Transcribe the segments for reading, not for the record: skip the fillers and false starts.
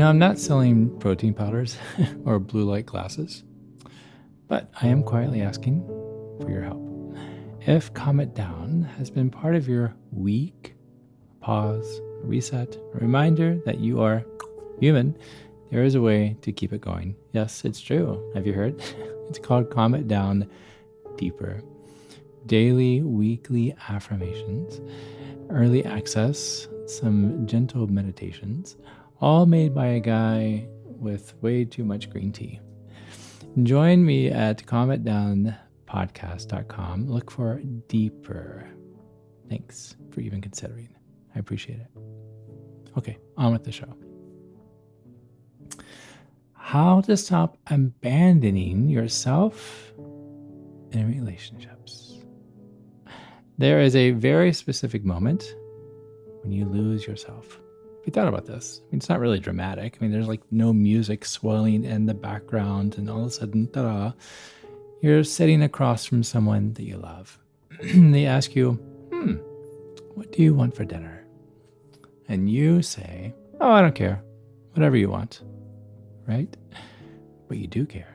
I'm not selling protein powders or blue light glasses, but I am quietly asking for your help. If Calm It Down has been part of your week, pause, reset, a reminder that you are human, there is a way to keep it going. Yes, it's true. Have you heard? It's called Calm It Down Deeper. Daily, weekly affirmations, early access, some gentle meditations, all made by a guy with way too much green tea. Join me at calmitdownpodcast.com. Look for deeper. Thanks for even considering. I appreciate it. Okay, on with the show. How to stop abandoning yourself in relationships. There is a very specific moment when you lose yourself. If you thought about this, it's not really dramatic. There's like no music swelling in the background, and all of a sudden, ta-da, you're sitting across from someone that you love. They ask you, what do you want for dinner? And you say, oh, I don't care. Whatever you want. Right? But you do care.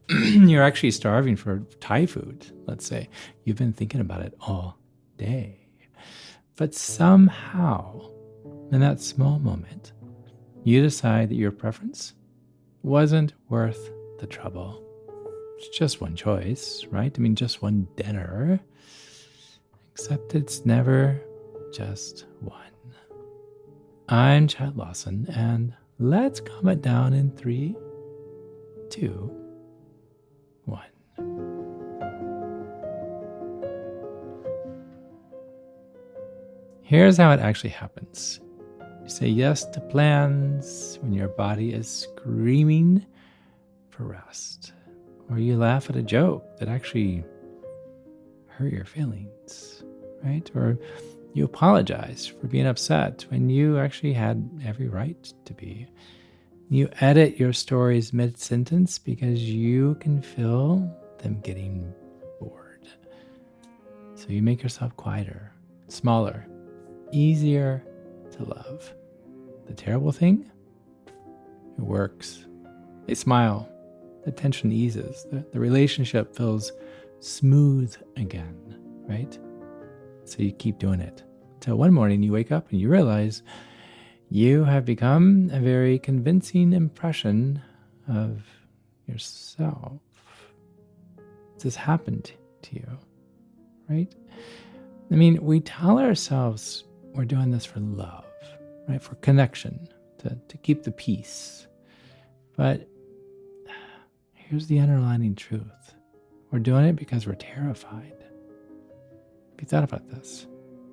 You're actually starving for Thai food, let's say. You've been thinking about it all day. But somehow, in that small moment, you decide that your preference wasn't worth the trouble. It's just one choice, right? Just one dinner. Except it's never just one. I'm Chad Lawson, and let's calm it down in 3, 2, 1. Here's how it actually happens. You say yes to plans when your body is screaming for rest. Or you laugh at a joke that actually hurt your feelings, right? Or you apologize for being upset when you actually had every right to be. You edit your stories mid-sentence because you can feel them getting bored. So you make yourself quieter, smaller, easier to love. The terrible thing? It works. They smile. The tension eases. The relationship feels smooth again, right? So you keep doing it until one morning you wake up and you realize you have become a very convincing impression of yourself. This happened to you, right? We tell ourselves we're doing this for love, right? For connection, to keep the peace. But here's the underlying truth. We're doing it because we're terrified. Have you thought about this?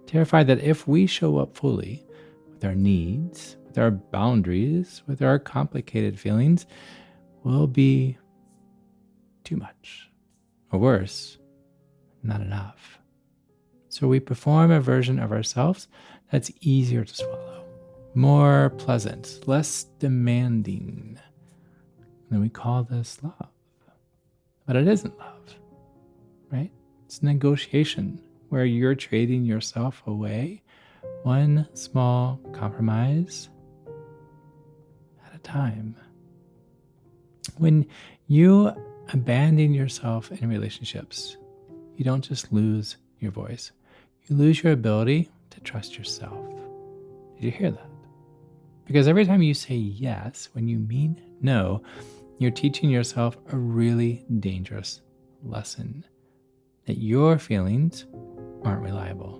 Terrified that if we show up fully with our needs, with our boundaries, with our complicated feelings, we'll be too much. Or worse, not enough. So we perform a version of ourselves that's easier to swallow, more pleasant, less demanding. And we call this love. But it isn't love, right? It's negotiation where you're trading yourself away one small compromise at a time. When you abandon yourself in relationships, you don't just lose your voice. You lose your ability to trust yourself. Did you hear that? Because every time you say yes when you mean no, you're teaching yourself a really dangerous lesson. That your feelings aren't reliable.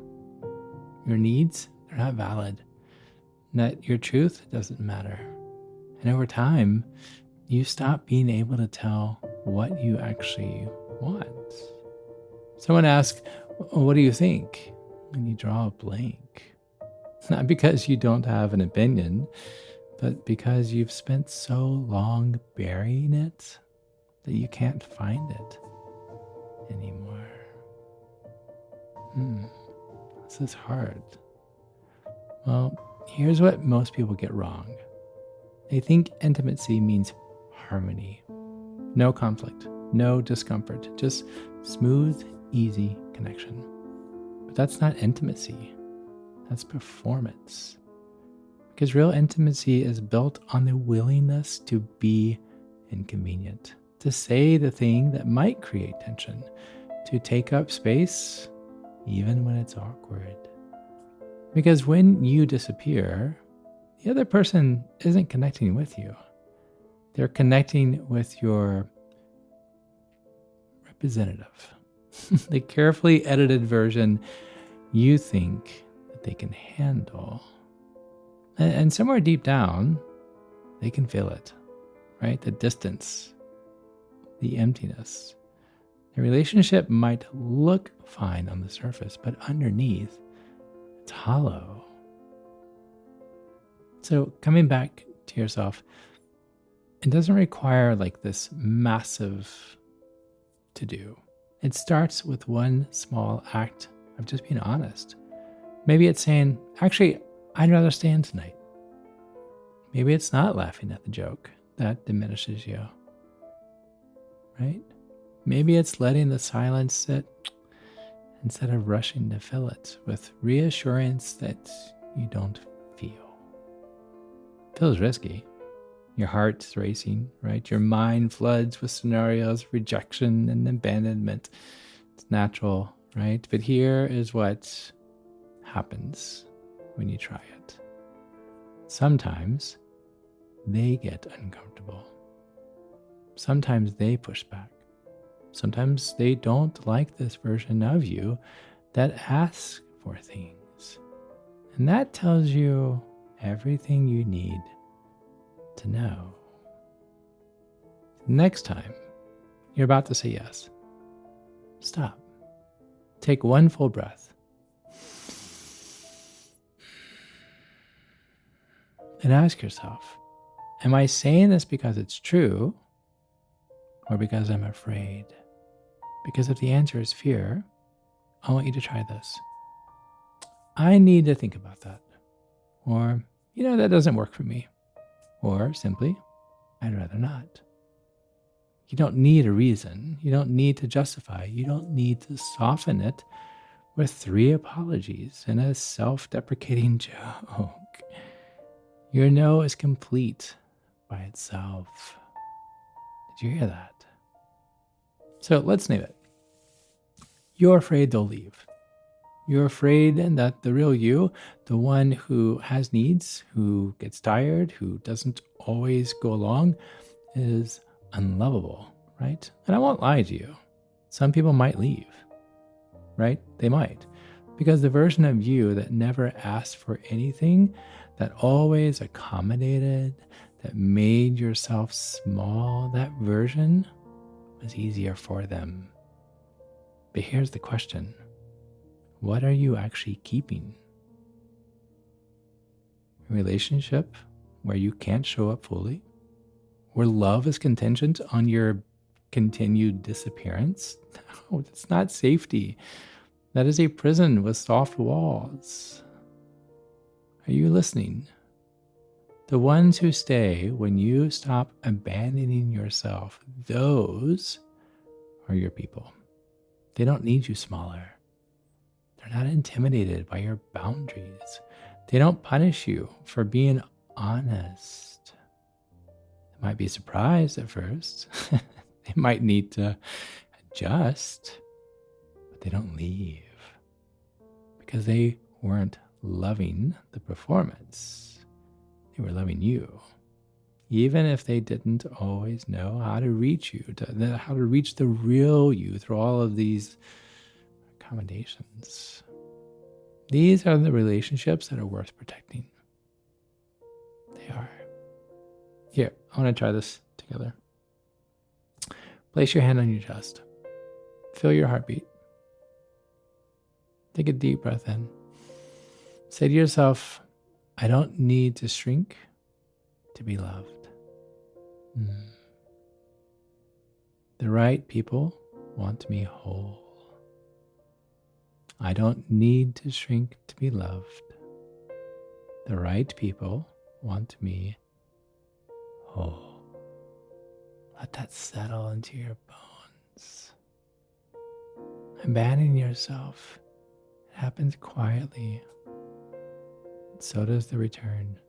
Your needs, they're not valid. That your truth doesn't matter. And over time, you stop being able to tell what you actually want. Someone asks, what do you think? And you draw a blank. Not because you don't have an opinion, but because you've spent so long burying it that you can't find it anymore. This is hard. Well, here's what most people get wrong. They think intimacy means harmony. No conflict, no discomfort, just smooth, easy connection. But that's not intimacy. That's performance. Because real intimacy is built on the willingness to be inconvenient, to say the thing that might create tension, to take up space even when it's awkward. Because when you disappear, the other person isn't connecting with you. They're connecting with your representative, the carefully edited version you think that they can handle. And somewhere deep down, they can feel it, right? The distance, the emptiness. The relationship might look fine on the surface, but underneath, it's hollow. So coming back to yourself, it doesn't require like this massive to do. It starts with one small act of just being honest. Maybe it's saying, actually, I'd rather stay in tonight. Maybe it's not laughing at the joke that diminishes you, right? Maybe it's letting the silence sit instead of rushing to fill it with reassurance that you don't feel. It feels risky. Your heart's racing, right? Your mind floods with scenarios, rejection and abandonment. It's natural, right? But here is what happens when you try it. Sometimes they get uncomfortable. Sometimes they push back. Sometimes they don't like this version of you that asks for things. And that tells you everything you need to know. Next time you're about to say yes, stop. Take one full breath. And ask yourself, am I saying this because it's true or because I'm afraid? Because if the answer is fear, I want you to try this. I need to think about that. Or, that doesn't work for me. Or simply, I'd rather not. You don't need a reason. You don't need to justify. You don't need to soften it with 3 apologies and a self-deprecating joke. Your no is complete by itself. Did you hear that? So let's name it. You're afraid they'll leave. You're afraid that the real you, the one who has needs, who gets tired, who doesn't always go along, is unlovable, right? And I won't lie to you. Some people might leave, right? They might. Because the version of you that never asked for anything, that always accommodated, that made yourself small, that version was easier for them. But here's the question. What are you actually keeping? A relationship where you can't show up fully? Where love is contingent on your continued disappearance? No, that's not safety. That is a prison with soft walls. Are you listening? The ones who stay when you stop abandoning yourself, those are your people. They don't need you smaller. They're not intimidated by your boundaries. They don't punish you for being honest. They might be surprised at first. They might need to adjust, but they don't leave because they weren't loving the performance. They were loving you. Even if they didn't always know how to reach you, how to reach the real you through all of these accommodations. These are the relationships that are worth protecting. They are. Here, I want to try this together. Place your hand on your chest. Feel your heartbeat. Take a deep breath in. Say to yourself, I don't need to shrink to be loved. The right people want me whole. I don't need to shrink to be loved. The right people want me whole. Let that settle into your bones. Abandoning yourself, it happens quietly. So does the return.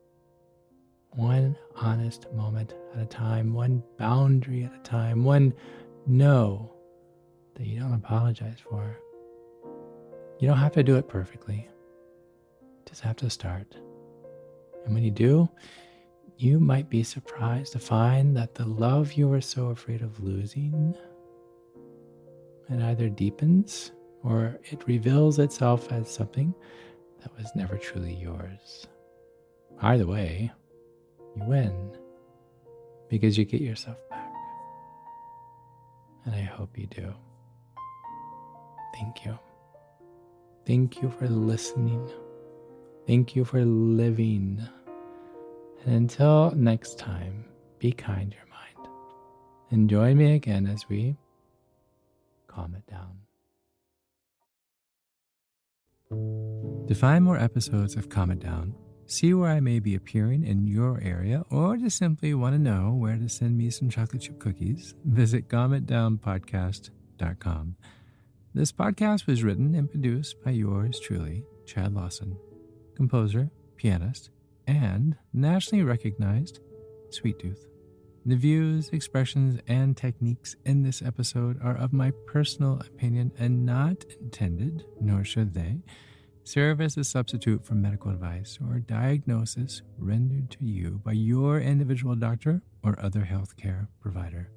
one honest moment at a time, one boundary at a time, one no that you don't apologize for. You don't have to do it perfectly, you just have to start. And when you do, you might be surprised to find that the love you were so afraid of losing, it either deepens or it reveals itself as something that was never truly yours. Either way, you win because you get yourself back. And I hope you do. Thank you. Thank you for listening. Thank you for living. And until next time, be kind to your mind. And join me again as we calm it down. To find more episodes of Calm It Down, see where I may be appearing in your area, or just simply want to know where to send me some chocolate chip cookies, visit calmitdownpodcast.com. This podcast was written and produced by yours truly, Chad Lawson, composer, pianist, and nationally recognized sweet tooth. The views, expressions, and techniques in this episode are of my personal opinion and not intended, nor should they, serve as a substitute for medical advice or diagnosis rendered to you by your individual doctor or other healthcare provider.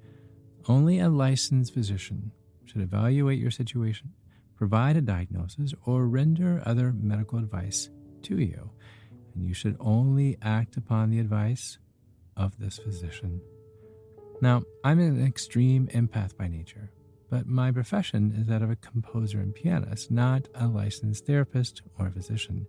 Only a licensed physician should evaluate your situation, provide a diagnosis, or render other medical advice to you, and you should only act upon the advice of this physician. Now, I'm an extreme empath by nature, but my profession is that of a composer and pianist, not a licensed therapist or physician.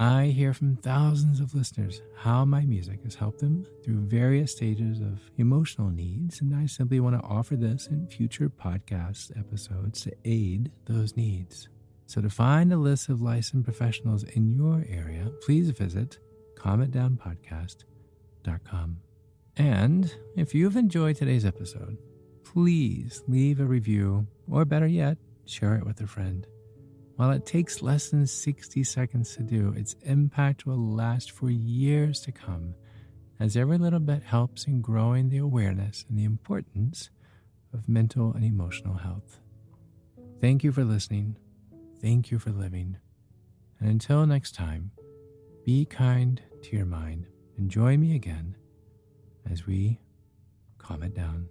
I hear from thousands of listeners how my music has helped them through various stages of emotional needs, and I simply want to offer this in future podcast episodes to aid those needs. So to find a list of licensed professionals in your area, please visit calmitdownpodcast.com. And if you've enjoyed today's episode, please leave a review, or better yet, share it with a friend. While it takes less than 60 seconds to do, its impact will last for years to come, as every little bit helps in growing the awareness and the importance of mental and emotional health. Thank you for listening. Thank you for living. And until next time, be kind to your mind and join me again as we calm it down.